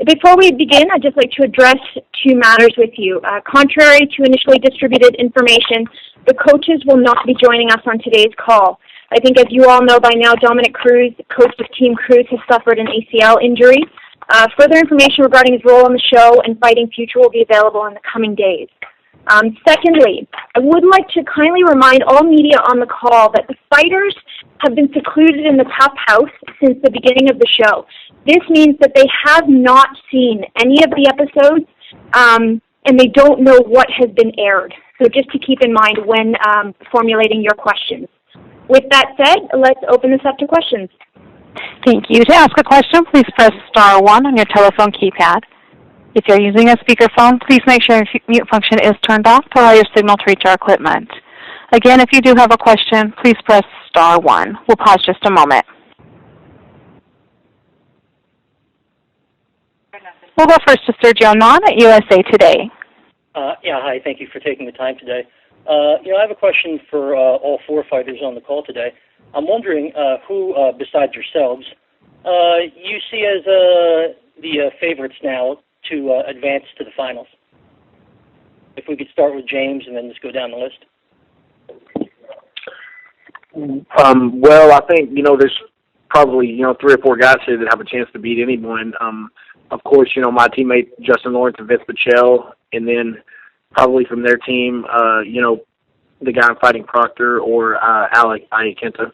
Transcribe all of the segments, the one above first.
Before we begin, I'd just like to address two matters with you. Contrary to initially distributed information, the coaches will not be joining us on today's call. I think as you all know by now, Dominic Cruz, coach of Team Cruz, has suffered an ACL injury. Further information regarding his role on the show and fighting future will be available in the coming days. Secondly, I would like to kindly remind all media on the call that the fighters have been secluded in the Tough House since the beginning of the show. This means that they have not seen any of the episodes, and they don't know what has been aired. So just to keep in mind when formulating your questions. With that said, let's open this up to questions. Thank you. To ask a question, please press star 1 on your telephone keypad. If you're using a speakerphone, please make sure your mute function is turned off to allow your signal to reach our equipment. Again, if you do have a question, please press star 1. We'll pause just a moment. We'll go first to Sergio Non at USA Today. Hi. Thank you for taking the time today. I have a question for all four fighters on the call today. I'm wondering who, besides yourselves, you see as the favorites now to advance to the finals. If we could start with James and then just go down the list. Well, I think, there's probably, 3 or 4 guys here that have a chance to beat anyone. Of course, my teammate Justin Lawrence and Vince Pichel, and then probably from their team, the guy I'm fighting Proctor or Alec Iakenta.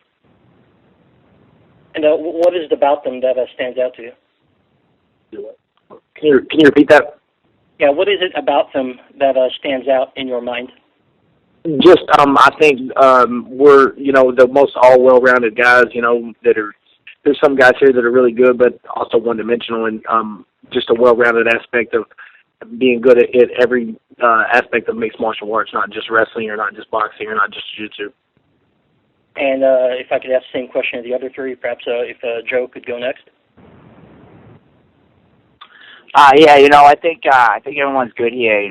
And what is it about them that stands out to you? Can you repeat that? Yeah, what is it about them that stands out in your mind? Just, I think we're, the most all well-rounded guys, that are, there's some guys here that are really good, but also one-dimensional, and just a well-rounded aspect of being good at every aspect of mixed martial arts, not just wrestling or not just boxing or not just jiu-jitsu. And if I could ask the same question of the other three, perhaps if Joe could go next. I think everyone's good here.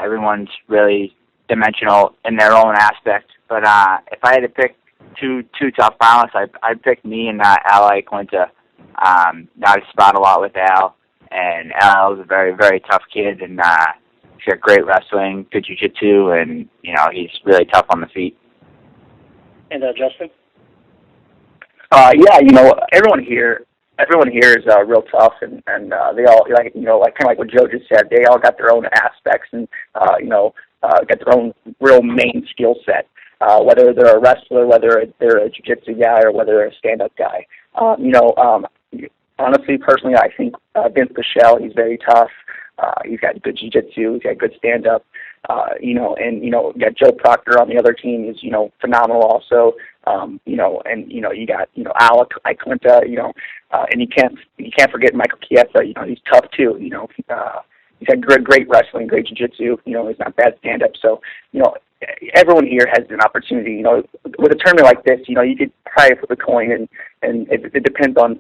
Everyone's really dimensional in their own aspect. But if I had to pick two top finalists, I'd pick me and Al Iacenta. I spot a lot with Al, and Al is a very, very tough kid, and he's got great wrestling, good jiu-jitsu, and he's really tough on the feet. And Justin? Everyone here is real tough, and they all kind of like what Joe just said. They all got their own aspects and got their own real main skill set. Whether they're a wrestler, whether they're a jiu-jitsu guy, or whether they're a stand-up guy. Honestly, personally, I think Vince Pichel, he's very tough. He's got good jiu-jitsu. He's got good stand-up. You got Joe Proctor on the other team is phenomenal also. You got Alec Iacenta, and you can't forget Michael Chiesa. He's tough too. He's had great wrestling, great jiu-jitsu. He's not bad stand-up. So everyone here has an opportunity. With a tournament like this, you could probably flip a coin, and it depends on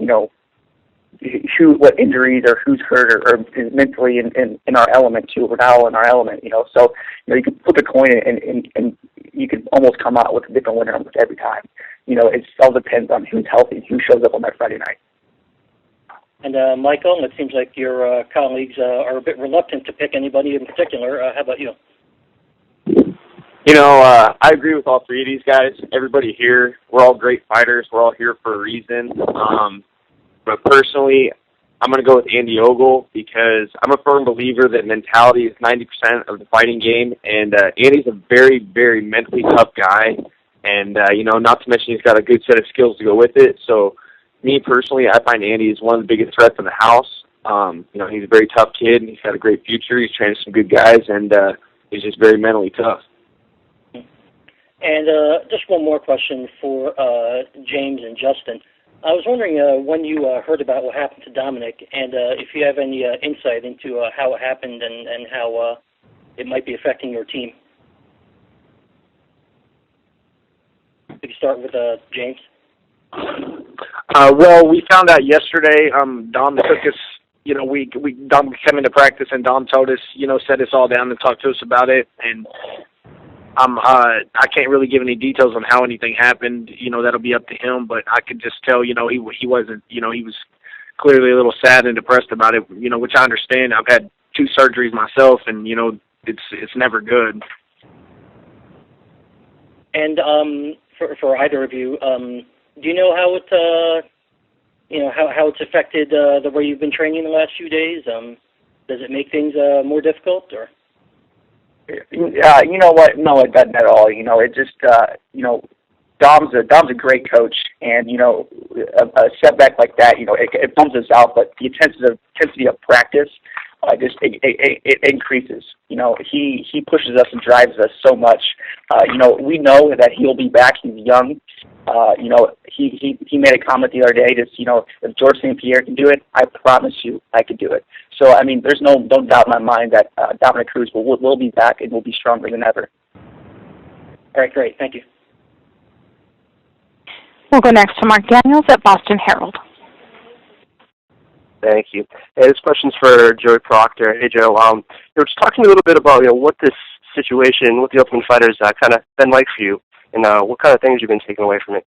what injuries or who's hurt or is mentally in our element too. We're not all in our element, So you could flip a coin and you could almost come out with a different winner almost every time. It all depends on who's healthy, who shows up on that Friday night. And Michael, it seems like your colleagues are a bit reluctant to pick anybody in particular. How about you? I agree with all three of these guys. Everybody here, we're all great fighters. We're all here for a reason. But personally, I'm going to go with Andy Ogle because I'm a firm believer that mentality is 90% of the fighting game. And Andy's a very, very mentally tough guy. And, not to mention he's got a good set of skills to go with it. So, me personally, I find Andy is one of the biggest threats in the house. He's a very tough kid, and he's got a great future. He's training some good guys, and he's just very mentally tough. And just one more question for James and Justin. I was wondering when you heard about what happened to Dominic, and if you have any insight into how it happened and how it might be affecting your team. We can start with James. Well, we found out yesterday. Dom took us. Dom came into practice, and Dom told us, set us all down and talked to us about it. And I can't really give any details on how anything happened. That'll be up to him. But I could just tell, he wasn't. He was clearly a little sad and depressed about it, you know, which I understand. I've had 2 surgeries myself, and, you know, it's never good. And for either of you, do you know how it how it's affected the way you've been training the last few days? Does it make things more difficult, or? You know what? No, it doesn't at all. You know, it just you know, Dom's a great coach, and you know, a setback like that, you know, it bums us out, but the intensity of practice it increases. You know, he pushes us and drives us so much. You know, we know that he'll be back. He's young. You know, he made a comment the other day. Just, you know, if George St. Pierre can do it, I promise you, I could do it. So I mean, there's no doubt in my mind that Dominic Cruz will be back and will be stronger than ever. All right, great. Thank you. We'll go next to Mark Daniels at Boston Herald. Thank you. Hey, this question's for Joey Proctor. Hey, Joe. You're just talking a little bit about, you know, what this situation with the Ultimate Fighters kind of been like for you, and what kind of things you've been taking away from it.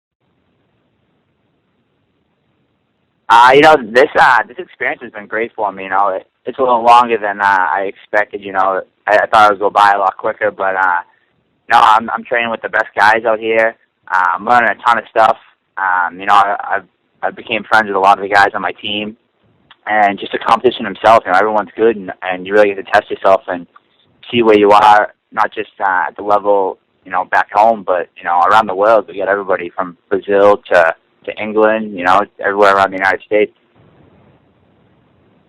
You know, this experience has been great for me. You know, it's a little longer than I expected. You know, I thought it would go by a lot quicker, but no, I'm training with the best guys out here. I'm learning a ton of stuff. You know, I became friends with a lot of the guys on my team. And just the competition himself, you know, everyone's good, and you really get to test yourself and see where you are, not just at the level, you know, back home, but, you know, around the world. We got everybody from Brazil to England, you know, everywhere around the United States.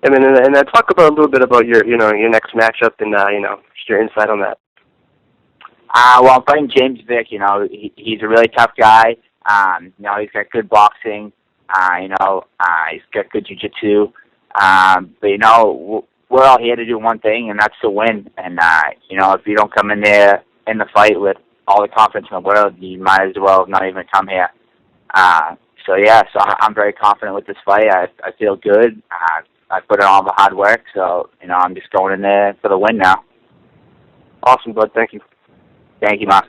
And then talk about a little bit about your next matchup and, you know, just your insight on that. Well, I'm fighting James Vick. You know, he's a really tough guy. You know, he's got good boxing. You know, he's got good jiu-jitsu. But, you know, we're all here to do one thing, and that's to win. And, you know, if you don't come in there in the fight with all the confidence in the world, you might as well not even come here. So I'm very confident with this fight. I feel good. I put in all the hard work, so, you know, I'm just going in there for the win now. Awesome, bud. Thank you. Thank you, Mark.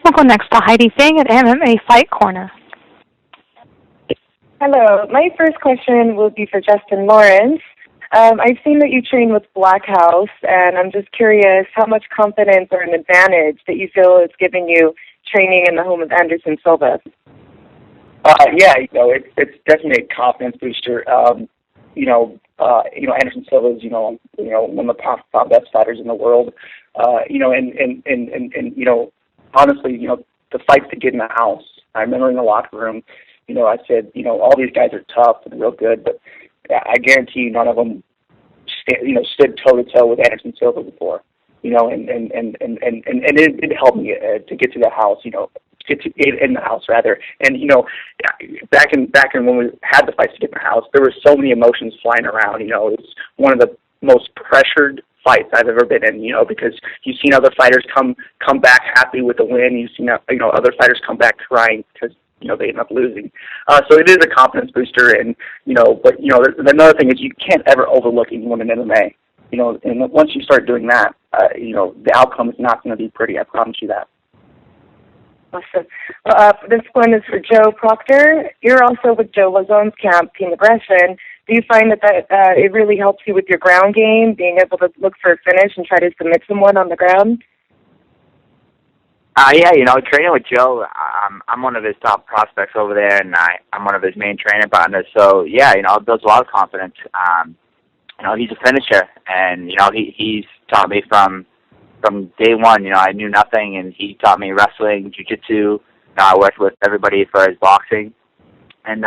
We'll go next to Heidi Fang at MMA Fight Corner. Hello. My first question will be for Justin Lawrence. I've seen that you train with Blackhouse, and I'm just curious how much confidence or an advantage that you feel it's giving you training in the home of Anderson Silva. Yeah, you know, it's definitely a confidence booster. You know, Anderson Silva is, you know, one of the top best fighters in the world. You know, and you know, honestly, you know, the fights to get in the house. I remember in the locker room, you know, I said, you know, all these guys are tough and real good, but I guarantee you none of them, stood toe to toe with Anderson Silva before. You know, and it helped me to get to the house. You know, get in the house rather. And you know, back in when we had the fights to get in the house, there were so many emotions flying around. You know, it was one of the most pressured fights I've ever been in. You know, because you've seen other fighters come back happy with the win. You've seen other fighters come back crying because you know they end up losing. So it is a confidence booster, and you know, but you know, another thing is you can't ever overlook anyone in MMA. You know, and once you start doing that, you know, the outcome is not going to be pretty. I promise you that. Awesome. This one is for Joe Proctor. You're also with Joe Lazone's camp, Team Aggression. Do you find that it really helps you with your ground game, being able to look for a finish and try to submit someone on the ground? Yeah, you know, training with Joe, I'm one of his top prospects over there, and I'm one of his main training partners. So, yeah, you know, it builds a lot of confidence. You know, he's a finisher, and, you know, he's taught me from day one. You know, I knew nothing, and he taught me wrestling, jiu-jitsu. You know, I worked with everybody for his boxing. And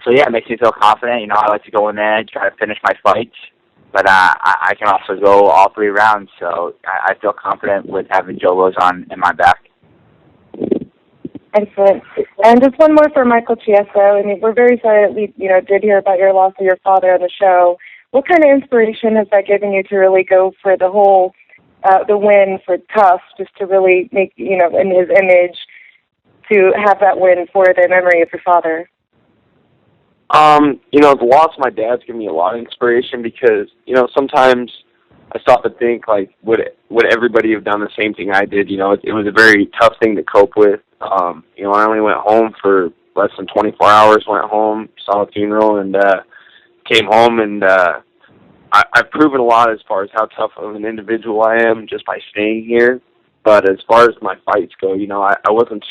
so, yeah, it makes me feel confident. You know, I like to go in there and try to finish my fights. But I can also go all 3 rounds, so I feel confident with having Joe Lozon in my back. Excellent. And just one more for Michael Chiesa. I mean, we're very sorry that we, you know, did hear about your loss of your father on the show. What kind of inspiration has that given you to really go for the whole, the win for Tough, just to really make, you know, in his image, to have that win for the memory of your father? You know, the loss of my dad's given me a lot of inspiration because, you know, sometimes I stop and think, like, would everybody have done the same thing I did? You know, it was a very tough thing to cope with. You know, I only went home for less than 24 hours, went home, saw a funeral, and came home, and I've proven a lot as far as how tough of an individual I am just by staying here. But as far as my fights go, I wasn't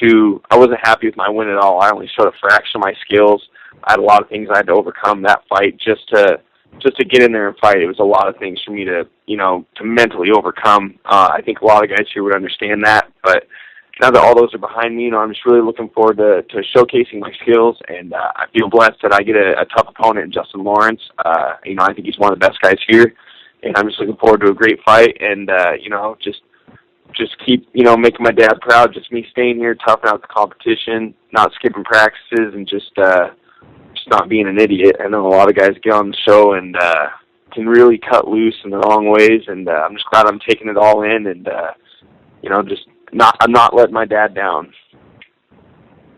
happy with my win at all. I only showed a fraction of my skills. I had a lot of things I had to overcome that fight just to get in there and fight. It was a lot of things for me to mentally overcome. I think a lot of guys here would understand that, but now that all those are behind me, I'm just really looking forward to showcasing my skills, and I feel blessed that I get a tough opponent in Justin Lawrence. I think he's one of the best guys here, and I'm just looking forward to a great fight, and just keep making my dad proud. Just me staying here, toughing out the competition, not skipping practices, and just not being an idiot. I know a lot of guys get on the show and can really cut loose in the wrong ways, and I'm just glad I'm taking it all in, and I'm not letting my dad down.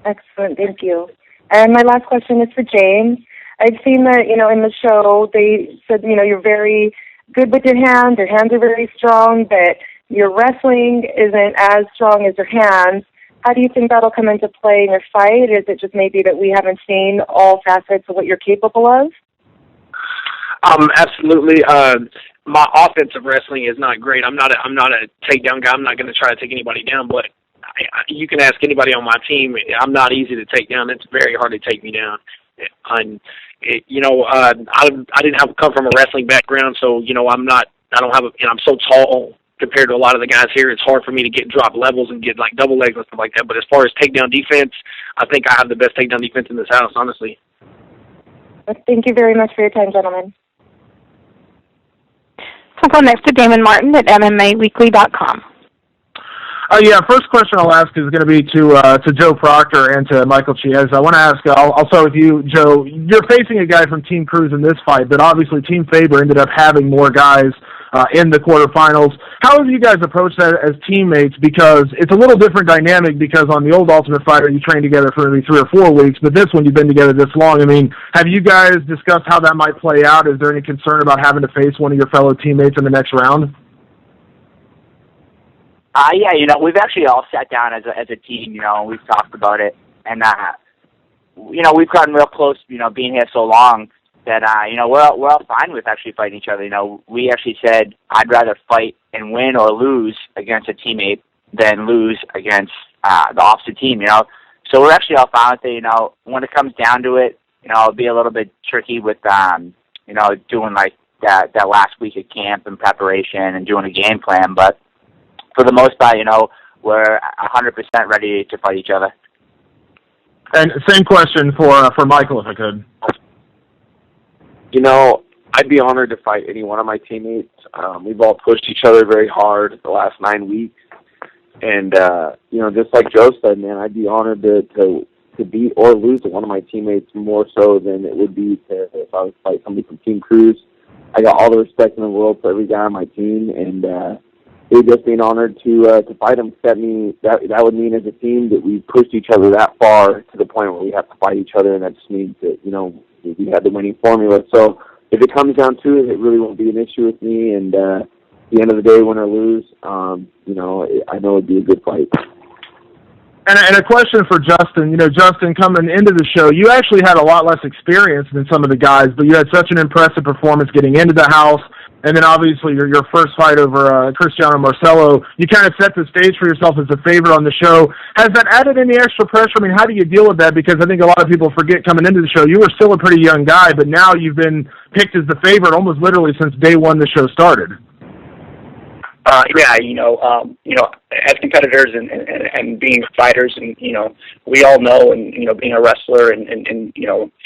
Excellent, thank you. And my last question is for James. I've seen that, in the show, they said, you're very good with your hands are very strong, but your wrestling isn't as strong as your hands. How do you think that'll come into play in your fight? Is it just maybe that we haven't seen all facets of what you're capable of? Absolutely. My offensive wrestling is not great. I'm not a takedown guy. I'm not going to try to take anybody down, but you can ask anybody on my team. I'm not easy to take down. It's very hard to take me down. I didn't come from a wrestling background, so I'm so tall compared to a lot of the guys here. It's hard for me to drop levels and get like double legs and stuff like that. But as far as takedown defense, I think I have the best takedown defense in this house, honestly. Thank you very much for your time, gentlemen. We'll go next to Damon Martin at MMAweekly.com. First question I'll ask is going to be to Joe Proctor and to Michael Chiesa. I want to ask, I'll start with you, Joe. You're facing a guy from Team Cruz in this fight, but obviously Team Faber ended up having more guys in the quarterfinals. How have you guys approached that as teammates? Because it's a little different dynamic, because on the old Ultimate Fighter you trained together for maybe 3 or 4 weeks, but this one you've been together this long. I mean, have you guys discussed how that might play out? Is there any concern about having to face one of your fellow teammates in the next round? We've actually all sat down as a team, and we've talked about it, and we've gotten real close, being here so long, that we're all fine with actually fighting each other. We actually said I'd rather fight and win or lose against a teammate than lose against the opposite team. So we're actually all fine with it. When it comes down to it, it'll be a little bit tricky with doing like that last week of camp and preparation and doing a game plan. But for the most part, we're 100% ready to fight each other. And same question for Michael, if I could. I'd be honored to fight any one of my teammates. We've all pushed each other very hard the last 9 weeks. And, just like Joe said, man, I'd be honored to beat or lose one of my teammates more so than it would be if I was to fight somebody from Team Cruz. I got all the respect in the world for every guy on my team, and it would just be an honor to fight him. That would mean as a team that we pushed each other that far to the point where we have to fight each other, and that just means that, we had the winning formula. So if it comes down to it, it really won't be an issue with me. And at the end of the day, win or lose, I know it'd be a good fight. And a question for Justin. Justin, coming into the show, you actually had a lot less experience than some of the guys, but you had such an impressive performance getting into the house. And then obviously your first fight over Cristiano Marcelo, you kind of set the stage for yourself as a favorite on the show. Has that added any extra pressure? I mean, how do you deal with that? Because I think a lot of people forget coming into the show, you were still a pretty young guy, but now you've been picked as the favorite almost literally since day one the show started. As competitors and being fighters, and we all know, and being a wrestler and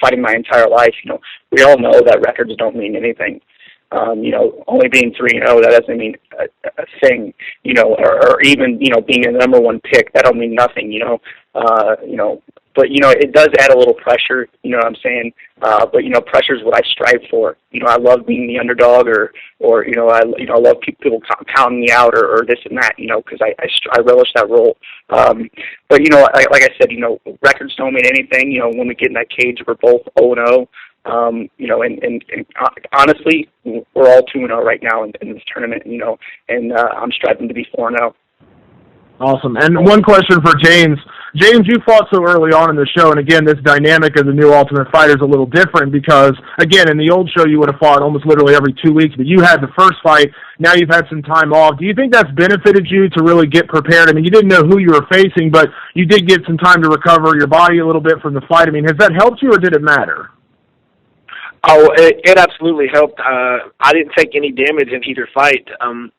fighting my entire life, we all know that records don't mean anything. Only being 3-0, that doesn't mean a thing, or even being a number 1 pick, that don't mean nothing, But it does add a little pressure, you know what I'm saying? But pressure is what I strive for. I love being the underdog, or I love people counting me out, or this and that, because I relish that role. But like I said, records don't mean anything. When we get in that cage, we're both 0-0. And honestly, we're all 2-0 right now in this tournament, and I'm striving to be 4-0. Awesome. And one question for James. James, you fought so early on in the show, and again, this dynamic of the new Ultimate Fighter is a little different because, again, in the old show, you would have fought almost literally every 2 weeks, but you had the first fight. Now you've had some time off. Do you think that's benefited you to really get prepared? I mean, you didn't know who you were facing, but you did get some time to recover your body a little bit from the fight. I mean, has that helped you, or did it matter? Oh, it absolutely helped. I didn't take any damage in either fight.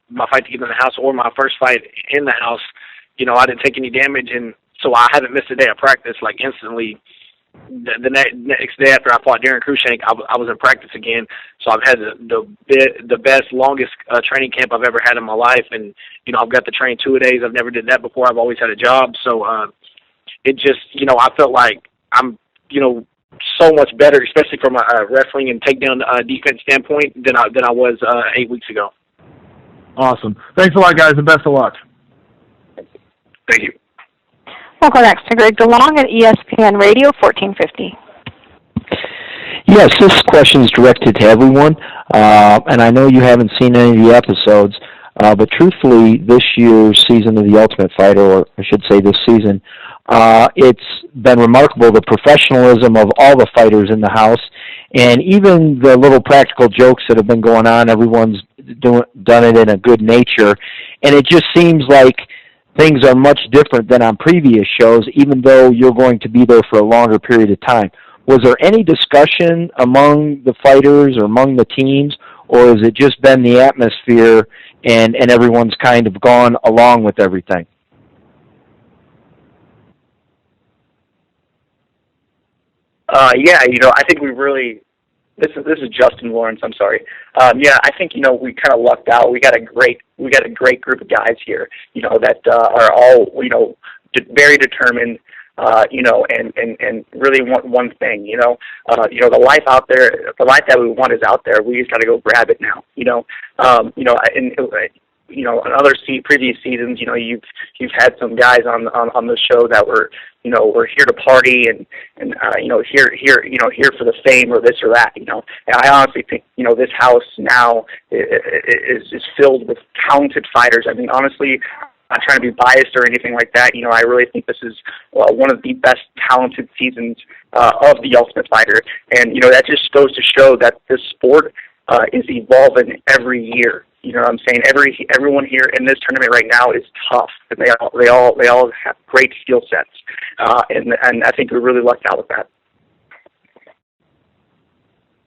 My fight to get in the house or my first fight in the house, you know, I didn't take any damage, and so I haven't missed a day of practice. Like instantly, the next day after I fought Darren Cruikshank, I was in practice again. So I've had the best, longest training camp I've ever had in my life, and you know, I've got to train 2 a days. I've never did that before. I've always had a job, so it just, you know, I felt like I'm, you know, so much better, especially from a wrestling and takedown defense standpoint than I was 8 weeks ago. Awesome. Thanks a lot, guys, and best of luck. Thank you. We'll go next to Greg DeLong at ESPN Radio 1450. Yes, this question is directed to everyone, and I know you haven't seen any of the episodes, but truthfully, this year's season of The Ultimate Fighter, or I should say this season, it's been remarkable, the professionalism of all the fighters in the house, and even the little practical jokes that have been going on, everyone's done it in a good nature, and it just seems like things are much different than on previous shows, even though you're going to be there for a longer period of time. Was there any discussion among the fighters or among the teams, or has it just been the atmosphere and everyone's kind of gone along with everything? Yeah, you know, I think we really. This is Justin Lawrence. I'm sorry. Yeah, I think, you know, we kind of lucked out. We got a great group of guys here. You know, that are all, you know, very determined. You know, and really want one thing. You know, the life out there, the life that we want is out there. We just got to go grab it now. You know, and you know, in other previous seasons, you know, you've had some guys on the show that were, you know, were here to party and you know, here for the fame or this or that, you know. And I honestly think, you know, this house now is filled with talented fighters. I mean, honestly, I'm not trying to be biased or anything like that. You know, I really think this is one of the best talented seasons of The Ultimate Fighter. And, you know, that just goes to show that this sport is evolving every year. You know what I'm saying? Everyone here in this tournament right now is tough, and they all have great skill sets, and I think we really lucked out with that.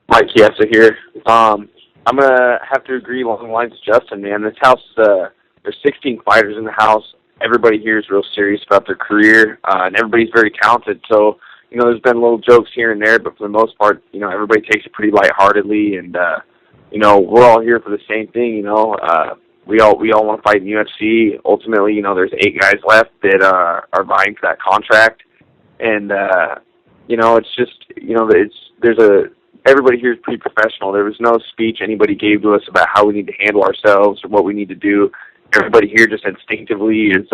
Mike Chiesa here. I'm gonna have to agree along the lines of Justin, man. This house, there's 16 fighters in the house. Everybody here is real serious about their career, and everybody's very talented. So, you know, there's been little jokes here and there, but for the most part, you know, everybody takes it pretty lightheartedly, and you know, we're all here for the same thing. You know, we all want to fight in UFC. Ultimately, you know, there's 8 guys left that are vying for that contract, and you know, it's just, you know, everybody here is pretty professional. There was no speech anybody gave to us about how we need to handle ourselves or what we need to do. Everybody here just instinctively is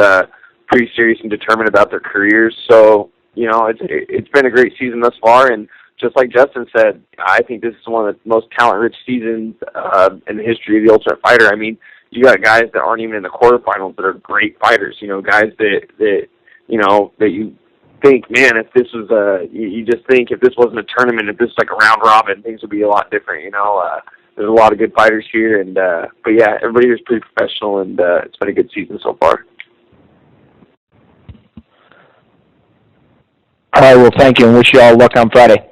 pretty serious and determined about their careers. So, you know, it's been a great season thus far, and just like Justin said, I think this is one of the most talent-rich seasons in the history of The Ultimate Fighter. I mean, you got guys that aren't even in the quarterfinals that are great fighters. You know, guys that you know, that you think, man, if this was you just think if this wasn't a tournament, if this was like a round robin, things would be a lot different. You know, there's a lot of good fighters here, and but yeah, everybody here is pretty professional, and it's been a good season so far. All right, well, thank you, and wish you all luck on Friday.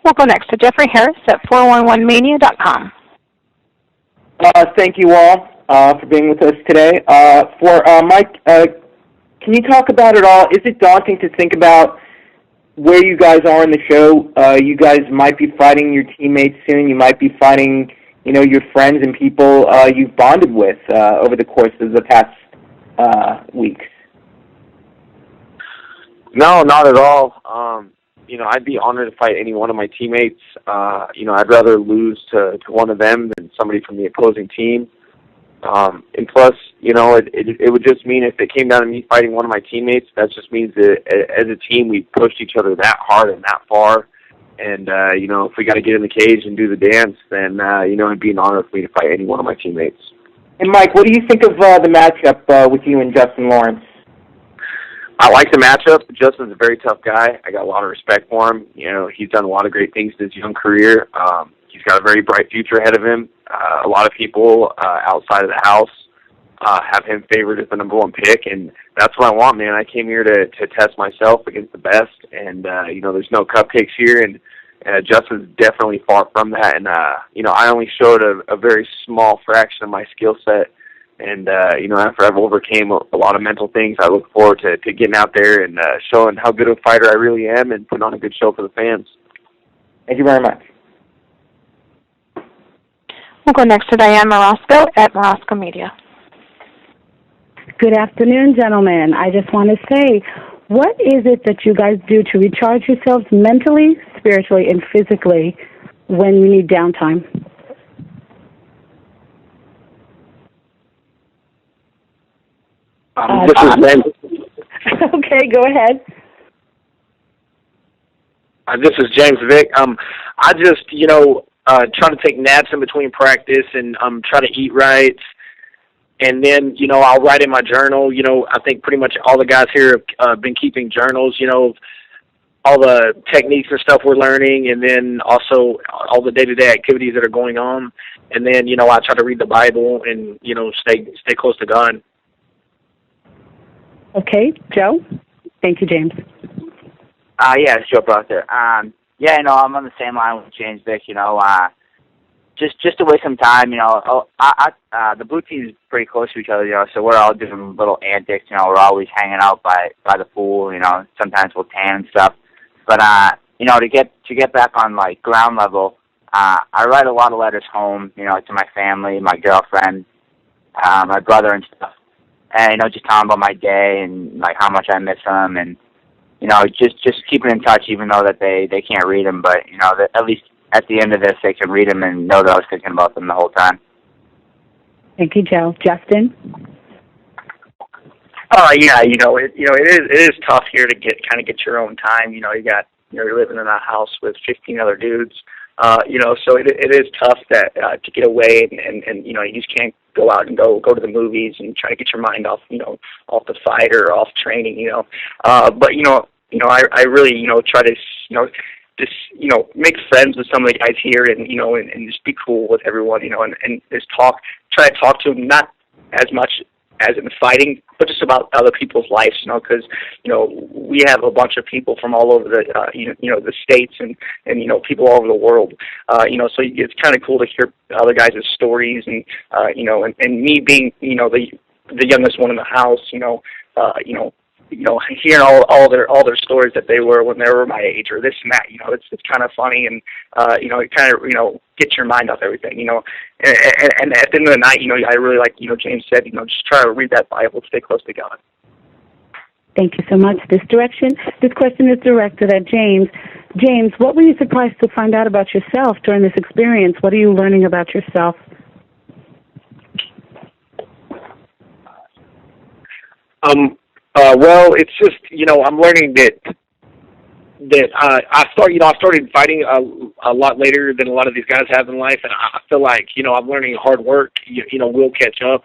We'll go next to Jeffrey Harris at 411mania.com. Thank you all for being with us today. For Mike, can you talk about it all? Is it daunting to think about where you guys are in the show? You guys might be fighting your teammates soon. You might be fighting, you know, your friends and people you've bonded with over the course of the past weeks. No, not at all. You know, I'd be honored to fight any one of my teammates. You know, I'd rather lose to one of them than somebody from the opposing team. And plus, you know, it would just mean if it came down to me fighting one of my teammates, that just means that as a team we pushed each other that hard and that far. And, you know, if we got to get in the cage and do the dance, then, you know, it'd be an honor for me to fight any one of my teammates. And Mike, what do you think of the matchup with you and Justin Lawrence? I like the matchup. Justin's a very tough guy. I got a lot of respect for him. You know, he's done a lot of great things in his young career. He's got a very bright future ahead of him. A lot of people outside of the house have him favored as the number one pick, and that's what I want, man. I came here to test myself against the best, and, you know, there's no cupcakes here, and Justin's definitely far from that, and, you know, I only showed a very small fraction of my skill set, and, you know, after I've overcame a lot of mental things, I look forward to getting out there and showing how good a fighter I really am and putting on a good show for the fans. Thank you very much. We'll go next to Diane Morosco at Morosco Media. Good afternoon, gentlemen. I just want to say, what is it that you guys do to recharge yourselves mentally, spiritually, and physically when you need downtime? This is Ben. Okay, go ahead. This is James Vick. I just, you know, try to take naps in between practice and try to eat right. And then, you know, I'll write in my journal. You know, I think pretty much all the guys here have been keeping journals, you know, all the techniques and stuff we're learning, and then also all the day-to-day activities that are going on. And then, you know, I try to read the Bible and, you know, stay close to God. Okay, Joe? Thank you, James. Yeah, it's Joe Proctor. Yeah, you know, I'm on the same line with James Vick, you know, just to waste some time, you know, the blue team's pretty close to each other, you know, so we're all doing little antics, you know, we're always hanging out by the pool, you know, sometimes we'll tan and stuff. But, you know, to get back on, like, ground level, I write a lot of letters home, you know, to my family, my girlfriend, my brother and stuff. And, you know, just telling about my day and, like, how much I miss them and, you know, just keeping in touch even though that they can't read them. But, you know, at least at the end of this, they can read them and know that I was thinking about them the whole time. Thank you, Joe. Justin? Yeah, you know, it is tough here to get your own time. You know, you're living in a house with 15 other dudes. You know, so it is tough to get away and you know, you just can't go out and go to the movies and try to get your mind off, you know, off the fight or off training, you know. But you know, I really, you know, try to, you know, just, you know, make friends with some of the guys here and, you know, and just be cool with everyone, you know, and just try to talk to them, not as much as in fighting, but just about other people's lives, you know, because, you know, we have a bunch of people from all over the, you know, the states and, you know, people all over the world, you know, so it's kind of cool to hear other guys' stories and, you know, and me being, you know, the youngest one in the house, you know, hearing all their stories that they were when they were my age or this and that, you know, it's kind of funny and, you know, it kind of, you know, gets your mind off everything, you know, and at the end of the night, you know, I really like, you know, James said, you know, just try to read that Bible, stay close to God. Thank you so much. This question is directed at James. James, what were you surprised to find out about yourself during this experience? What are you learning about yourself? Well, it's just, you know, I'm learning that I started fighting a lot later than a lot of these guys have in life, and I feel like, you know, I'm learning hard work, you know, will catch up.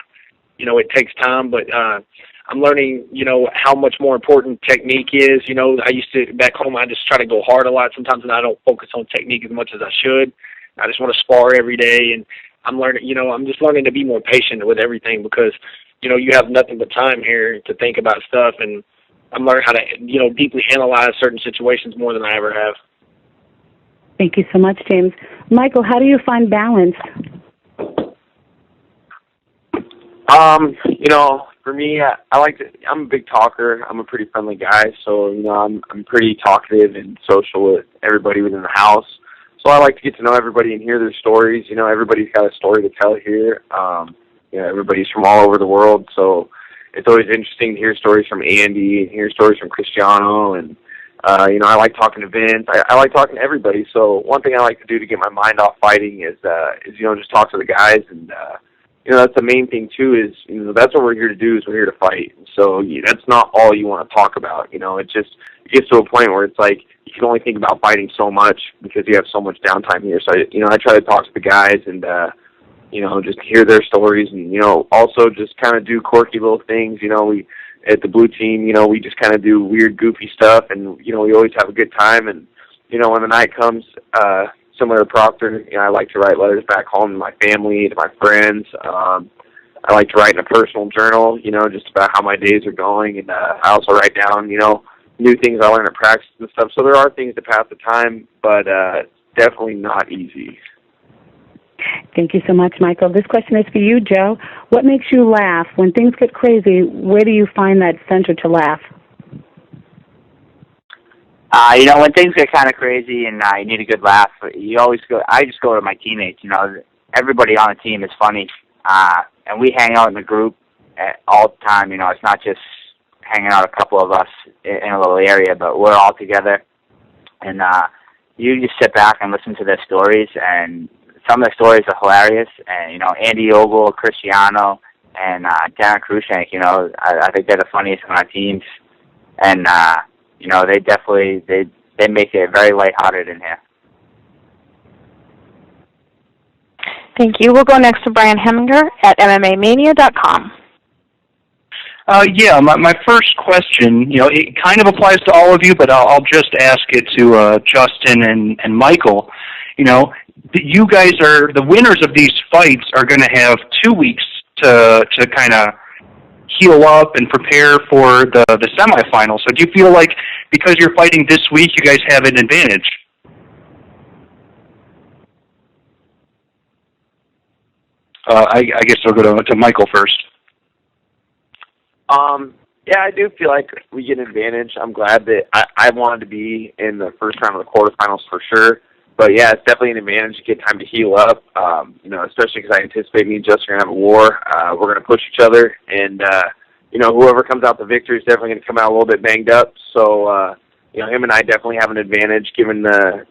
You know, it takes time, but I'm learning, you know, how much more important technique is. You know, I used to, back home, I just try to go hard a lot sometimes, and I don't focus on technique as much as I should. I just want to spar every day, and I'm learning, you know, I'm just learning to be more patient with everything because, you know, you have nothing but time here to think about stuff, and I'm learning how to, you know, deeply analyze certain situations more than I ever have. Thank you so much, James. Michael, how do you find balance? You know, for me, I'm a big talker. I'm a pretty friendly guy, so, you know, I'm pretty talkative and social with everybody within the house. So I like to get to know everybody and hear their stories. You know, everybody's got a story to tell here. You know, everybody's from all over the world, so it's always interesting to hear stories from Andy and hear stories from Cristiano, and you know, I like talking to Vince. I like talking to everybody. So one thing I like to do to get my mind off fighting is you know, just talk to the guys, and you know, that's the main thing too. Is, you know, that's what we're here to do. Is we're here to fight. So that's not all you want to talk about. You know, it gets to a point where it's like you can only think about fighting so much because you have so much downtime here. So you know, I try to talk to the guys and. just hear their stories and, also just kind of do quirky little things. We at the blue team, we just kind of do weird, goofy stuff, and, we always have a good time. And, when the night comes, similar to Proctor, I like to write letters back home to my family, to my friends. I like to write in a personal journal, just about how my days are going. And I also write down, new things I learn at practice and stuff. So there are things to pass the time, but definitely not easy. Thank you so much, Michael. This question is for you, Joe. What makes you laugh? When things get crazy, where do you find that center to laugh? When things get kind of crazy and you need a good laugh, I just go to my teammates. Everybody on the team is funny, and we hang out in the group all the time. It's not just hanging out a couple of us in a little area, but we're all together. And you just sit back and listen to their stories, and some of the stories are hilarious. And, Andy Ogle, Cristiano, and Darren Cruzshank, I think they're the funniest on our teams. And, they definitely, they make it very lighthearted in here. Thank you. We'll go next to Brian Heminger at MMAmania.com. My first question, it kind of applies to all of you, but I'll just ask it to Justin and Michael. You guys are the winners of these fights are going to have 2 weeks to kind of heal up and prepare for the semifinals. So do you feel like because you're fighting this week, you guys have an advantage? I guess I'll go to Michael first. I do feel like we get an advantage. I'm glad that I wanted to be in the first round of the quarterfinals for sure. But, yeah, it's definitely an advantage to get time to heal up, especially because I anticipate me and Justin are going to have a war. We're going to push each other. And, whoever comes out the victor is definitely going to come out a little bit banged up. So, him and I definitely have an advantage given the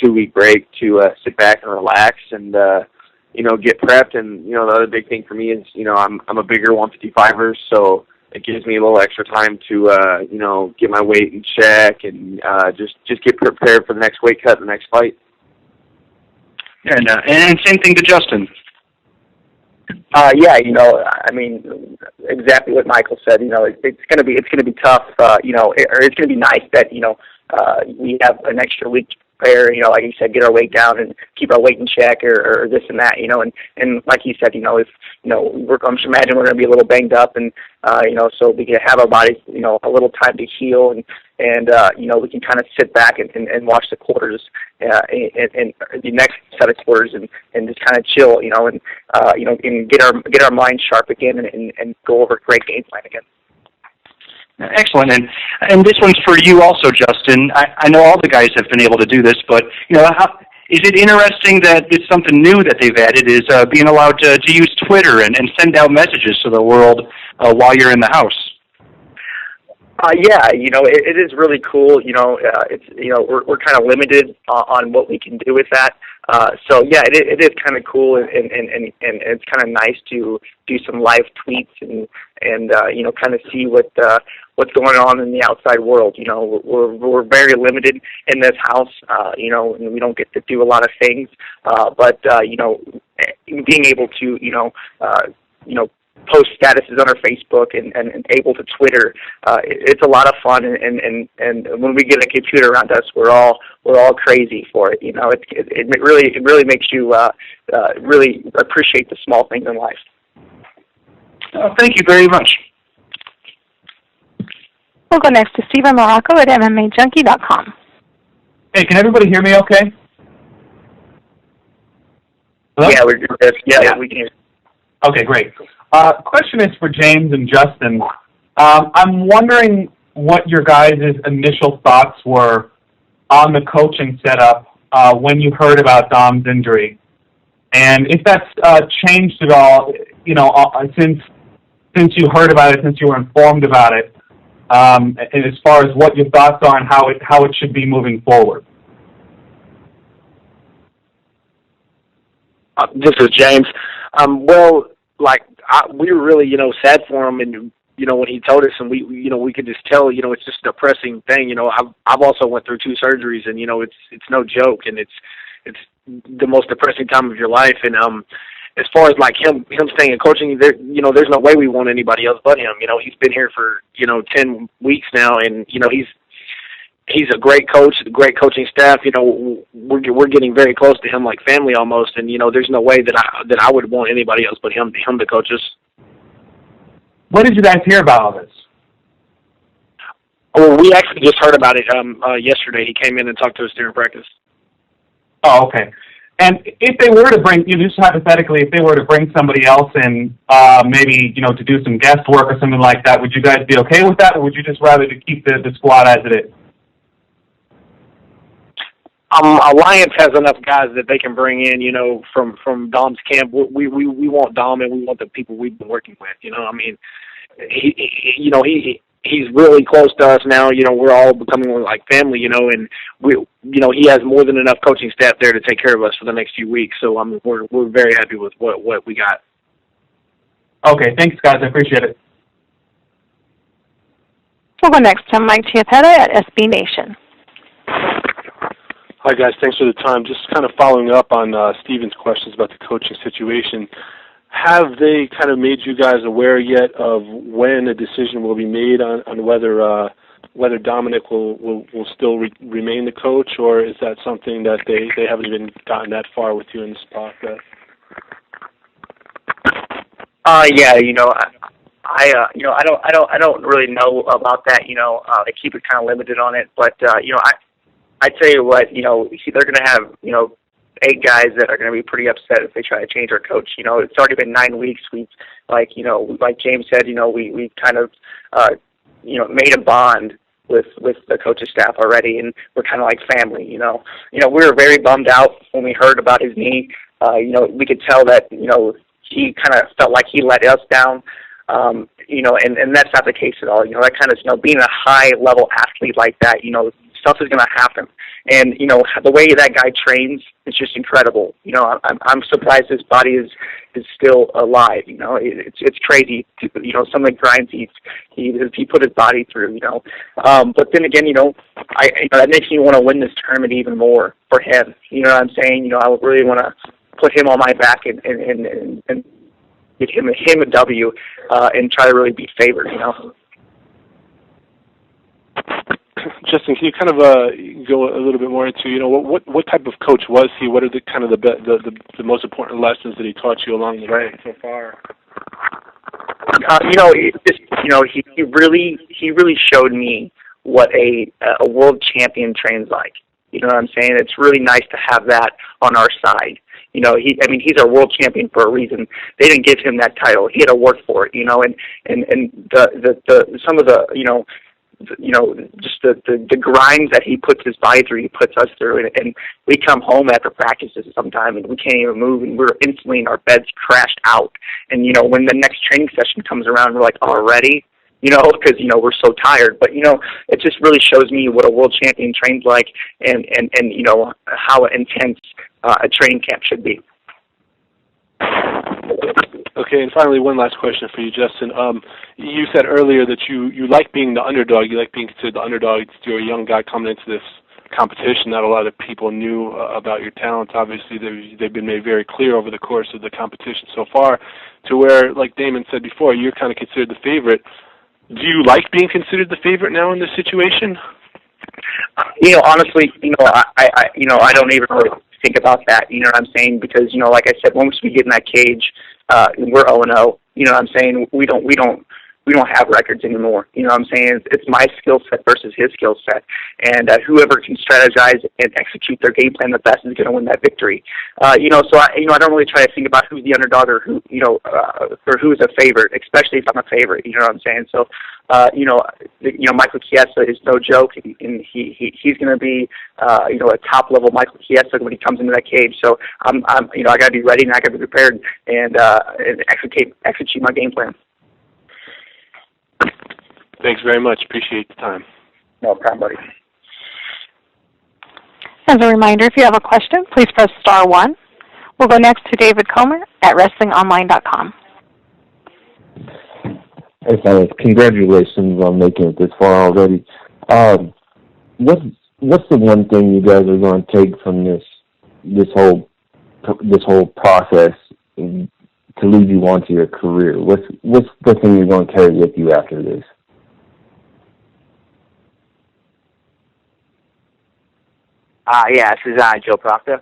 2-week break to sit back and relax and, get prepped. And, the other big thing for me is, I'm a bigger 155er, so it gives me a little extra time to, get my weight in check and just get prepared for the next weight cut, the next fight. And same thing to Justin. Exactly what Michael said. It's gonna be tough. Or it's gonna be nice that we have an extra week to prepare. Like you said, get our weight down and keep our weight in check, or this and that. And like he said, if I'm just imagine we're gonna be a little banged up, and so we can have our bodies, a little time to heal, and we can kind of sit back and watch the quarters, and the next set of quarters, and just kind of chill, and get our minds sharp again, and go over a great game plan again. Excellent, and this one's for you also, Justin. I know all the guys have been able to do this, but is it interesting that it's something new that they've added? Is being allowed to use Twitter and send out messages to the world while you're in the house? It is really cool. It's we're kind of limited on what we can do with that. It is kind of cool, and it's kind of nice to do some live tweets and kind of see what's going on in the outside world. We're very limited in this house. And we don't get to do a lot of things. But being able to post statuses on our Facebook and able to Twitter, it's a lot of fun, and when we get a computer around us, we're all crazy for it. It really makes you really appreciate the small things in life. Thank you very much. We'll go next to Stephen Morocco at MMAJunkie.com. Hey, can everybody hear me okay? Hello? Yeah, we're good. Yeah, we can. Okay, great. Question is for James and Justin. I'm wondering what your guys' initial thoughts were on the coaching setup when you heard about Dom's injury, and if that's changed at all, since you heard about it, since you were informed about it, and as far as what your thoughts are on how it should be moving forward. This is James. We were really, sad for him, and when he told us, and we could just tell, it's just a depressing thing. I've also went through 2 surgeries, and it's no joke, and it's the most depressing time of your life, and as far as like him staying in coaching, there's no way we want anybody else but him. He's been here for 10 weeks now, and he's a great coach, great coaching staff. We're getting very close to him, like family almost, and there's no way that I would want anybody else but him to coach us. When did you guys hear about all this? Well, we actually just heard about it yesterday. He came in and talked to us during practice. Oh, okay. And if they were to bring, just hypothetically, if they were to bring somebody else in, maybe, to do some guest work or something like that, would you guys be okay with that, or would you just rather to keep the squad as it is? Alliance has enough guys that they can bring in, from Dom's camp. We want Dom, and we want the people we've been working with. He's really close to us now. We're all becoming like family. And he has more than enough coaching staff there to take care of us for the next few weeks. So we're very happy with what we got. Okay, thanks, guys. I appreciate it. We'll go next to Mike Chiappetta at SB Nation. Hi, guys. Thanks for the time. Just kind of following up on Steven's questions about the coaching situation. Have they kind of made you guys aware yet of when a decision will be made on whether Dominic will still remain the coach, or is that something that they haven't even gotten that far with you in this process? Yeah, I don't really know about that. They keep it kind of limited on it, but I tell you what, they're going to have 8 guys that are going to be pretty upset if they try to change our coach. It's already been 9 weeks. We've like James said, we kind of made a bond with the coaching staff already, and we're kind of like family. We were very bummed out when we heard about his knee. We could tell that he kind of felt like he let us down. And that's not the case at all. That kind of being a high level athlete like that, stuff is going to happen. And, the way that guy trains is just incredible. I'm surprised his body is still alive. It's crazy. Some of the grinds he put his body through, But then again, that makes me want to win this tournament even more for him. You know what I'm saying? I would really want to put him on my back and get him a W and try to really be favored, Justin, can you kind of go a little bit more into what type of coach was he? What are the kind of the most important lessons that he taught you along the way so far? He really showed me what a world champion trains like. You know what I'm saying? It's really nice to have that on our side. He's a world champion for a reason. They didn't give him that title. He had to work for it. And some of the just the grinds that he puts his body through, he puts us through, and we come home after practices sometime and we can't even move, and we're instantly in our beds crashed out. And when the next training session comes around, we're like, already, because we're so tired. But it just really shows me what a world champion trains like, and how intense a training camp should be. Okay, and finally, one last question for you, Justin. You said earlier that you like being the underdog. You like being considered the underdog. You're a young guy coming into this competition. Not a lot of people knew about your talents. Obviously, they've been made very clear over the course of the competition so far, to where, like Damon said before, you're kind of considered the favorite. Do you like being considered the favorite now in this situation? Honestly, I don't even really think about that. You know what I'm saying? Because like I said, once we get in that cage, we're 0-0. You know what I'm saying? We don't have records anymore. You know what I'm saying? It's my skill set versus his skill set, and whoever can strategize and execute their game plan the best is going to win that victory. So I don't really try to think about who's the underdog or who or who's a favorite, especially if I'm a favorite. You know what I'm saying? So Michael Chiesa is no joke, and he's going to be a top level Michael Chiesa when he comes into that cage. So I got to be ready and I got to be prepared and execute my game plan. Thanks very much. Appreciate the time. No problem, buddy. As a reminder, if you have a question, please press star 1. We'll go next to David Comer at WrestlingOnline.com. Hey, fellas, congratulations on making it this far already. What's the one thing you guys are going to take from this whole process to lead you on to your career? What's the thing you're going to carry with you after this? Yeah, this is Joe Proctor.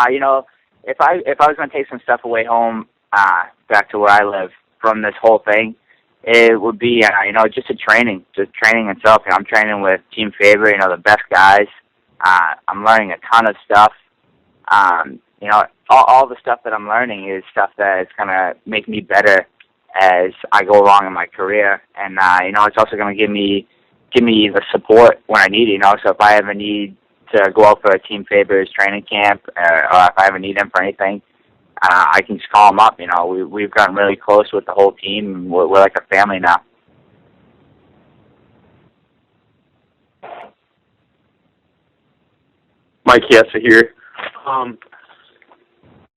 You know, if I was going to take some stuff away home, back to where I live from this whole thing, it would be, you know, just training itself. You know, I'm training with Team Faber, you know, the best guys. I'm learning a ton of stuff. You know, all the stuff that I'm learning is stuff that is going to make me better as I go along in my career. And, you know, it's also going to give me the support when I need it, you know. So if I ever need to go out for a Team Faber's training camp, or if I ever need them for anything, I can just call them up. You know, we've gotten really close with the whole team. We're like a family now. Mike H.E.A.T here.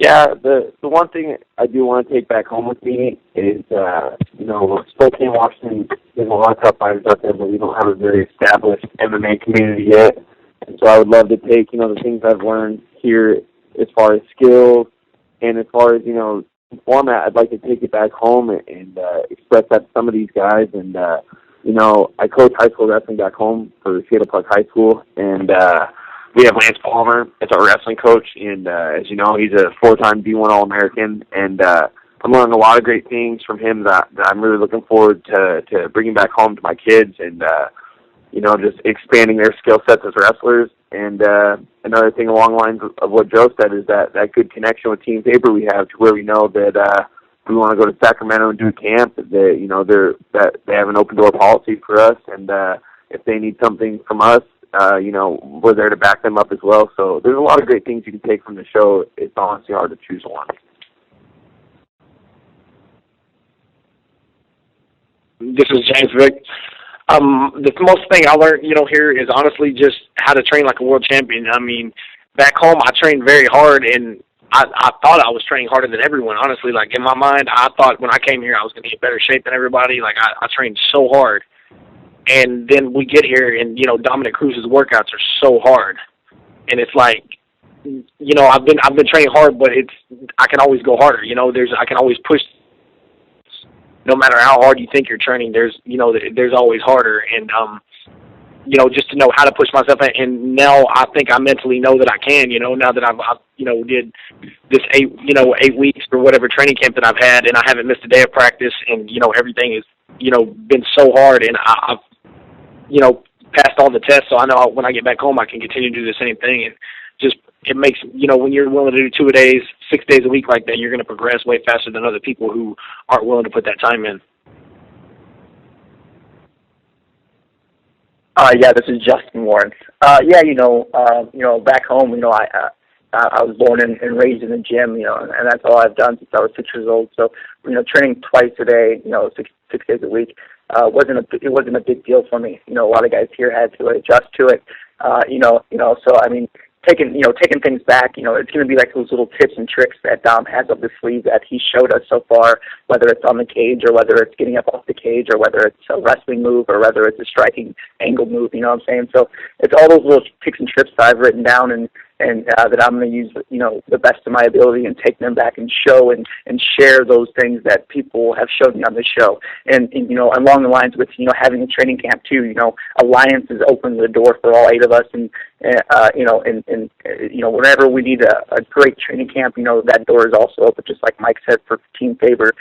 Yeah, the one thing I do want to take back home with me is, you know, Spokane, Washington, there's a lot of tough fighters out there, but we don't have a very established MMA community yet. And so I would love to take, you know, the things I've learned here as far as skills and as far as, you know, format, I'd like to take it back home and express that to some of these guys. And, you know, I coach high school wrestling back home for Seattle Park High School, and we have Lance Palmer as our wrestling coach, and as you know, he's a 4-time D1 All-American, and I'm learning a lot of great things from him that I'm really looking forward to bringing back home to my kids, and you know, just expanding their skill sets as wrestlers. And another thing along the lines of what Joe said is that good connection with Team Faber we have, to where we know that we want to go to Sacramento and do camp, that you know, that they have an open door policy for us, and if they need something from us, you know, we're there to back them up as well. So there's a lot of great things you can take from the show. It's honestly hard to choose one. This is James Vick. The most thing I learned, you know, here is honestly just how to train like a world champion. I mean, back home I trained very hard, and I thought I was training harder than everyone. Honestly, like in my mind, I thought when I came here I was going to be in better shape than everybody. Like I trained so hard. And then we get here, and, you know, Dominic Cruz's workouts are so hard. And it's like, you know, I've been training hard, but I can always go harder. You know, I can always push. No matter how hard you think you're training, there's always harder. And, you know, just to know how to push myself. And now I think I mentally know that I can, you know, now that I've you know, did this 8 weeks or whatever training camp that I've had, and I haven't missed a day of practice, and, you know, everything is, you know, been so hard, and I've, you know, passed all the tests, so I know when I get back home I can continue to do the same thing. And just, it makes, you know, when you're willing to do 2 days, 6 days a week like that, you're going to progress way faster than other people who aren't willing to put that time in. Yeah, this is Justin Lawrence. Yeah, you know, back home, you know, I was born and raised in the gym, you know, and that's all I've done since I was 6 years old. So, you know, training twice a day, you know, six days a week, wasn't a big deal for me. You know, a lot of guys here had to adjust to it. You know, so I mean, taking things back, you know, it's going to be like those little tips and tricks that Dom has up his sleeve that he showed us so far, whether it's on the cage or whether it's getting up off the cage or whether it's a wrestling move or whether it's a striking angle move, you know what I'm saying? So it's all those little tips and tricks that I've written down and that I'm going to use, you know, the best of my ability and take them back and show and share those things that people have showed me on the show. And you know, along the lines with, you know, having a training camp too, you know, Alliance has opened the door for all 8 of us, and you know, and you know, whenever we need a great training camp, you know, that door is also open, just like Mike said, for Team Faber.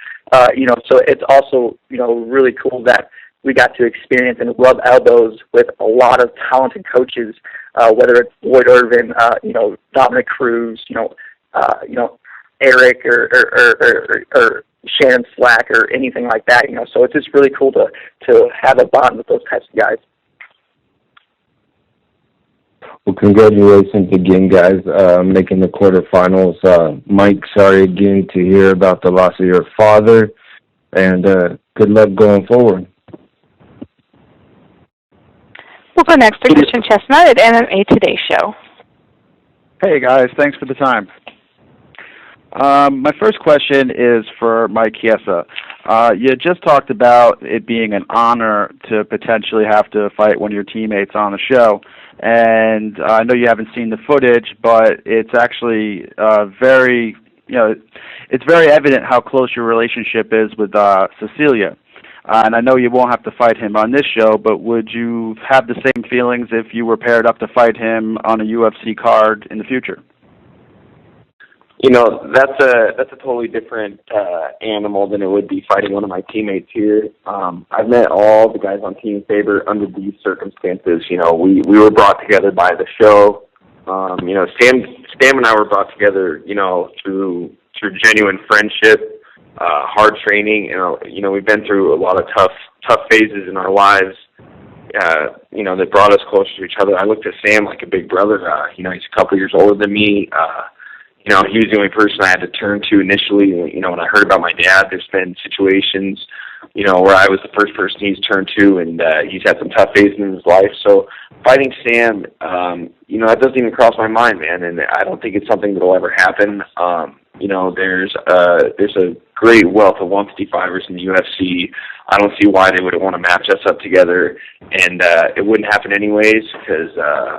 You know, so it's also, you know, really cool that we got to experience and rub elbows with a lot of talented coaches, whether it's Lloyd Irvin, you know, Dominic Cruz, you know, Eric or Shannon Slack or anything like that, you know. So it's just really cool to have a bond with those types of guys. Well, congratulations again, guys, making the quarterfinals. Mike, sorry again to hear about the loss of your father, and good luck going forward. We'll go next to Christian Chestnut at MMA Today Show. Hey, guys. Thanks for the time. My first question is for Mike H.E.A.T. You just talked about it being an honor to potentially have to fight one of your teammates on the show. And I know you haven't seen the footage, but it's actually very, it's very evident how close your relationship is with Cecilia. And I know you won't have to fight him on this show, but would you have the same feelings if you were paired up to fight him on a UFC card in the future? That's a totally different animal than it would be fighting one of my teammates here. I've met all the guys on Team Faber under these circumstances. We were brought together by the show. Sam and I were brought together, through genuine friendship, hard training. We've been through a lot of tough phases in our lives. That brought us closer to each other. I looked at Sam like a big brother. He's a couple years older than me. He was the only person I had to turn to initially. When I heard about my dad, there's been situations, where I was the first person he's turned to, and he's had some tough phases in his life. So fighting Sam, that doesn't even cross my mind, man, and I don't think it's something that'll ever happen. There's a great wealth of 155ers in the UFC. I don't see why they would want to match us up together, and it wouldn't happen anyways because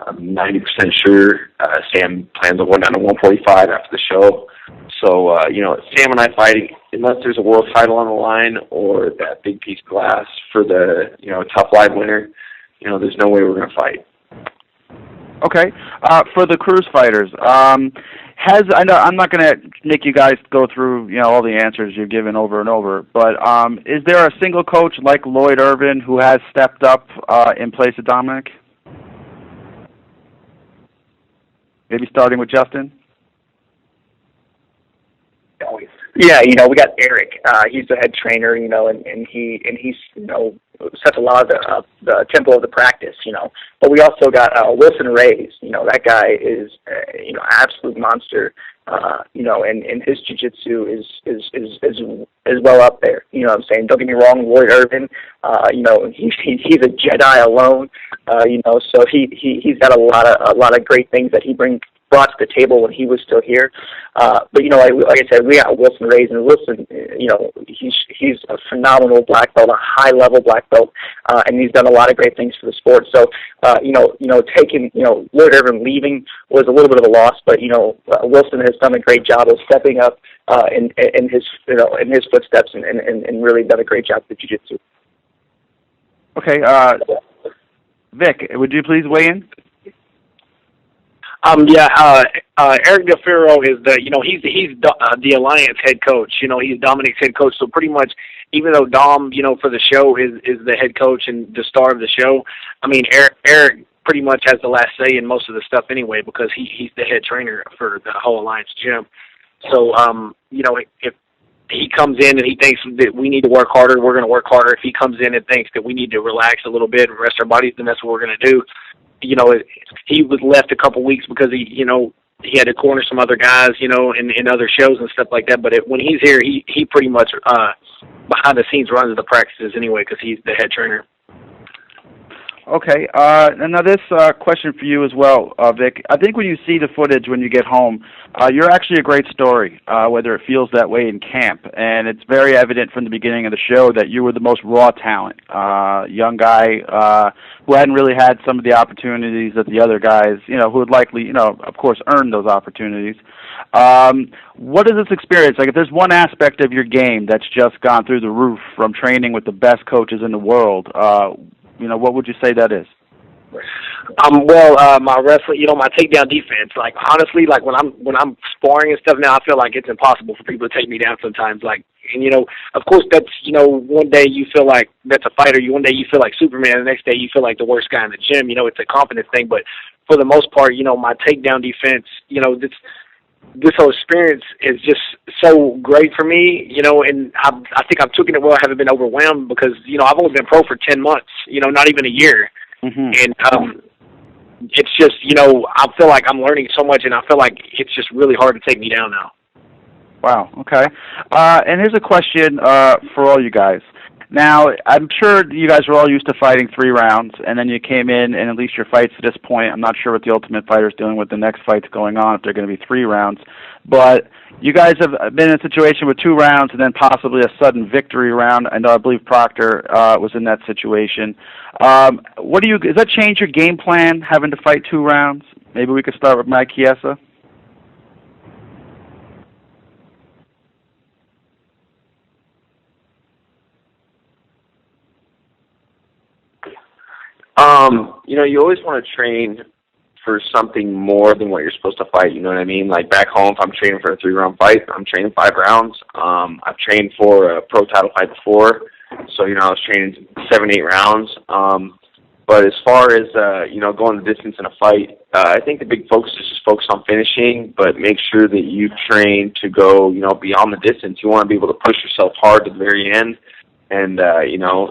I'm 90% sure Sam plans on going down to 145 after the show. So, Sam and I fighting, unless there's a world title on the line or that big piece of glass for the, tough live winner, there's no way we're going to fight. Okay. For the Cruz fighters, I know I'm not going to make you guys go through, all the answers you've given over and over, but is there a single coach like Lloyd Irvin who has stepped up in place of Dominic? Maybe starting with Justin? Yeah, we got Eric. He's the head trainer, and he's sets a lot of the tempo of the practice, But we also got Wilson Reyes. That guy is absolute monster. And his jiu-jitsu is well up there. You know what I'm saying? Don't get me wrong, Lloyd Irvin. He's a Jedi alone. So he's got a lot of great things that he brought to the table when he was still here. But like I said, we got Wilson Reyes, and Wilson, he's a phenomenal black belt, a high level black belt, and he's done a lot of great things for the sport. So taking Lloyd Irvin leaving was a little bit of a loss, but Wilson has done a great job of stepping up in his footsteps and really done a great job with jiu-jitsu. Okay, Vic, would you please weigh in? Eric DeFero is he's the Alliance head coach. He's Dominic's head coach. So pretty much, even though Dom, for the show is the head coach and the star of the show, I mean, Eric pretty much has the last say in most of the stuff anyway because he's the head trainer for the whole Alliance gym. So, if he comes in and he thinks that we need to work harder, we're going to work harder. If he comes in and thinks that we need to relax a little bit and rest our bodies, then that's what we're going to do. He was left a couple weeks because he had to corner some other guys, in other shows and stuff like that. But when he's here, he pretty much behind the scenes runs the practices anyway because he's the head trainer. Okay. And now this question for you as well, Vic. I think when you see the footage when you get home, you're actually a great story, whether it feels that way in camp. And it's very evident from the beginning of the show that you were the most raw talent, young guy who hadn't really had some of the opportunities that the other guys, who had likely, of course, earned those opportunities. What is this experience? Like, if there's one aspect of your game that's just gone through the roof from training with the best coaches in the world, what would you say that is? My wrestling, my takedown defense. Like, honestly, like when I'm sparring and stuff now, I feel like it's impossible for people to take me down sometimes. Like, and of course that's, one day you feel like that's a fighter. One day you feel like Superman. The next day you feel like the worst guy in the gym. It's a confidence thing. But for the most part, my takedown defense, this whole experience is just so great for me, and I think I've taken it well. I haven't been overwhelmed because, I've only been pro for 10 months, not even a year. Mm-hmm. And it's just, I feel like I'm learning so much, and I feel like it's just really hard to take me down now. Wow, okay. And here's a question for all you guys. Now, I'm sure you guys are all used to fighting 3 rounds, and then you came in, and at least your fights to this point, I'm not sure what the Ultimate Fighter is doing with the next fights going on, if they're going to be 3 rounds. But you guys have been in a situation with 2 rounds and then possibly a sudden victory round. I know, I believe Proctor was in that situation. Does that change your game plan, having to fight 2 rounds? Maybe we could start with Mike Chiesa. You always want to train for something more than what you're supposed to fight, you know what I mean? Like back home, if I'm training for a 3-round fight, I'm training 5 rounds. I've trained for a pro title fight before, so, I was training 7-8 rounds. But as far as, going the distance in a fight, I think the big focus is just focus on finishing, but make sure that you train to go, beyond the distance. You want to be able to push yourself hard to the very end, and,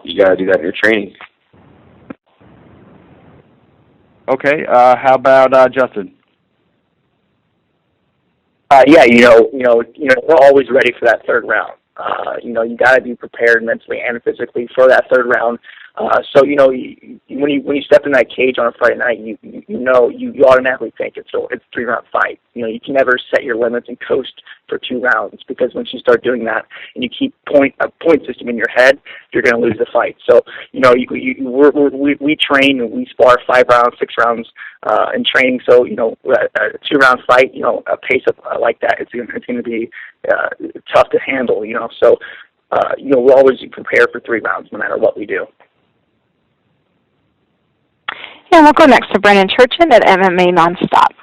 you got to do that in your training. Okay. How about Justin? We're always ready for that third round. You got to be prepared mentally and physically for that third round. When you step in that cage on a Friday night, you automatically think it's a 3-round fight. You can never set your limits and coast for 2 rounds, because once you start doing that and you keep a point system in your head, you're going to lose the fight. So we train and we spar 5 rounds, 6 rounds in training. So a 2-round fight, a pace up like that, it's going to be tough to handle. So we'll always prepare for 3 rounds no matter what we do. And we'll go next to Brennan Churchin at MMA Nonstop.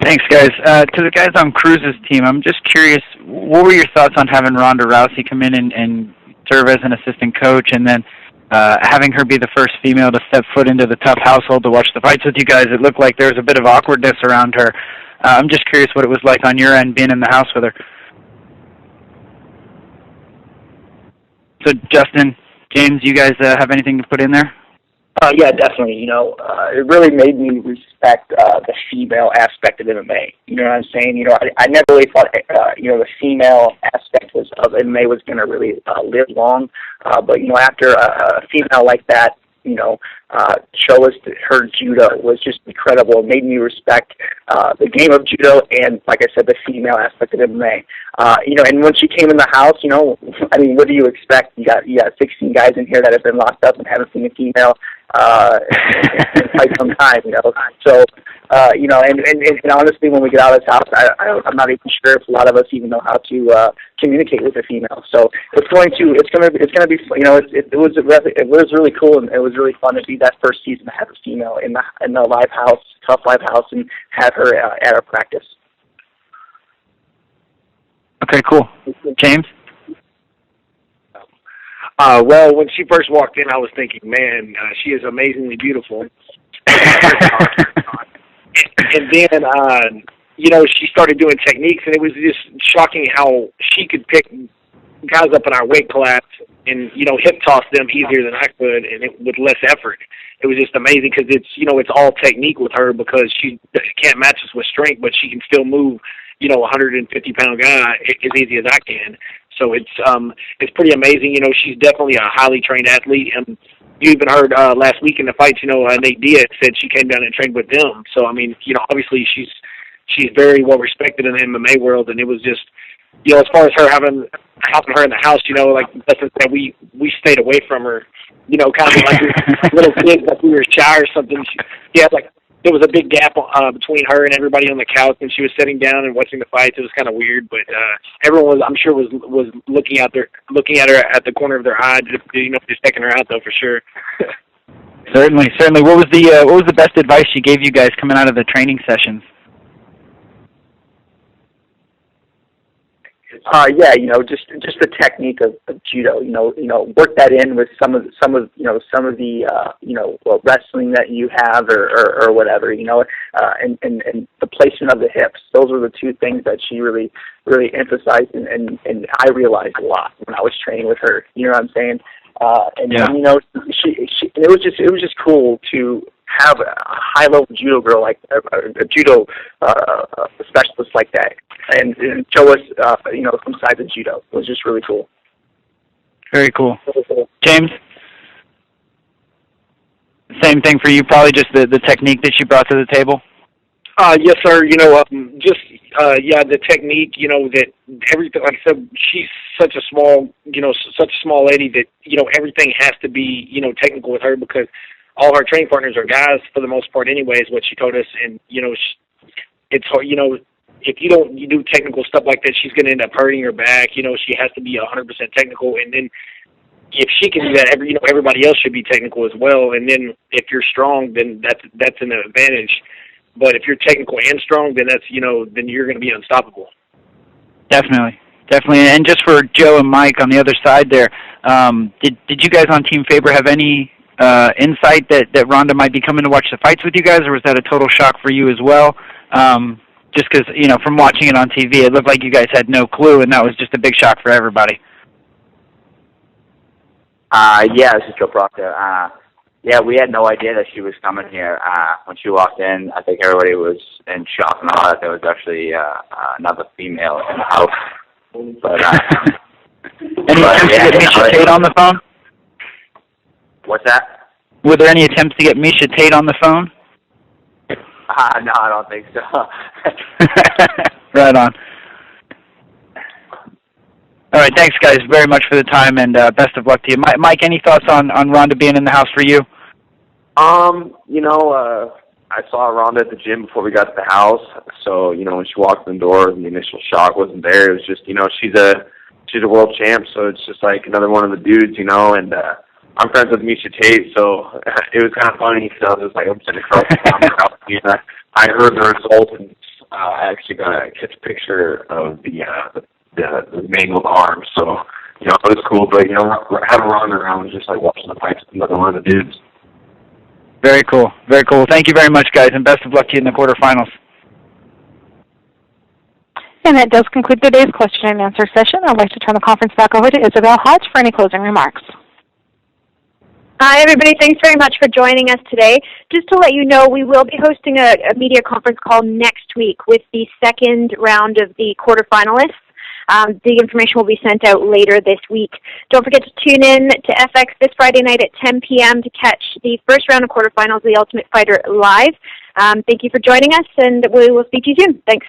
Thanks, guys. To the guys on Cruz's team, I'm just curious, what were your thoughts on having Ronda Rousey come in and serve as an assistant coach, and then having her be the first female to step foot into the tough household to watch the fights with you guys? It looked like there was a bit of awkwardness around her. I'm just curious what it was like on your end being in the house with her. So, Justin, James, you guys have anything to put in there? Yeah, definitely. It really made me respect the female aspect of MMA. You know what I'm saying? I never really thought, the female aspect of MMA was going to really live long. But, after a female like that, show us that her judo was just incredible. It made me respect the game of judo and, like I said, the female aspect of MMA. And when she came in the house, what do you expect? You got 16 guys in here that have been locked up and haven't seen a female in quite some time. So, and honestly, when we get out of this house, I'm not even sure if a lot of us even know how to communicate with a female. So it's going to be, it was really cool, and it was really fun to be that first season to have a female in the live house, tough live house, and have her at our practice. Okay, cool. James? Well, when she first walked in, I was thinking, man, she is amazingly beautiful. And then, she started doing techniques, and it was just shocking how she could pick guys up in our weight class and, hip toss them easier than I could, and with less effort. It was just amazing because it's all technique with her, because she can't match us with strength, but she can still move, a 150-pound guy as easy as I can. So it's pretty amazing. She's definitely a highly trained athlete. And you even heard last week in the fights, Nate Diaz said she came down and trained with them. So, obviously she's very well respected in the MMA world. And it was just, as far as her having her in the house, like Justin said, we stayed away from her, kind of like little kids, like we were shy or something. She had there was a big gap between her and everybody on the couch, and she was sitting down and watching the fights. It was kind of weird, but everyone was, I'm sure, was looking at her at the corner of their eye, just checking her out, though, for sure. Certainly. What was the best advice she gave you guys coming out of the training sessions? Just the technique of judo. Work that in with some of the wrestling that you have or whatever. And the placement of the hips. Those were the 2 things that she really emphasized, and I realized a lot when I was training with her. You know what I'm saying? And it was just cool to have a high-level judo girl like a judo specialist like that, and show us, some sides of judo. It was just really cool. Very cool. James? Same thing for you, probably just the technique that she brought to the table? Yes, sir. The technique, that everything, like I said, she's such a small lady that, everything has to be, technical with her, because all her training partners are guys for the most part anyways, what she told us. And, it's hard, if you do technical stuff like that, she's going to end up hurting her back. She has to be 100% technical. And then if she can do that, everybody else should be technical as well. And then if you're strong, then that's an advantage. But if you're technical and strong, then then you're going to be unstoppable. Definitely. And just for Joe and Mike on the other side there, did you guys on Team Faber have any insight that Ronda might be coming to watch the fights with you guys, or was that a total shock for you as well? Just because, from watching it on TV, it looked like you guys had no clue, and that was just a big shock for everybody. Yeah, this is Joe Proctor. Yeah, we had no idea that she was coming here. When she walked in, I think everybody was in shock and all that there was actually another female in the house. But any attempts to get Misha Tate on the phone? What's that? Were there any attempts to get Misha Tate on the phone? No, I don't think so. Right on. All right, thanks, guys, very much for the time, and best of luck to you. Mike, any thoughts on Ronda being in the house for you? I saw Ronda at the gym before we got to the house, so, when she walked in the door, the initial shock wasn't there. It was just, she's a world champ, so it's just like another one of the dudes, and I'm friends with Misha Tate, so it was kind of funny. So it was like I'm sitting across the house, and I heard the result, and I actually got to catch a picture of the mangled arm. So it was cool. But having Ronda around was just like watching the fights with another one of the dudes. Very cool. Very cool. Thank you very much, guys, and best of luck to you in the quarterfinals. And that does conclude today's question and answer session. I'd like to turn the conference back over to Isabel Hodge for any closing remarks. Hi, everybody. Thanks very much for joining us today. Just to let you know, we will be hosting a media conference call next week with the second round of the quarterfinalists. The information will be sent out later this week. Don't forget to tune in to FX this Friday night at 10 p.m. to catch the first round of quarterfinals of The Ultimate Fighter live. Thank you for joining us, and we will speak to you soon. Thanks.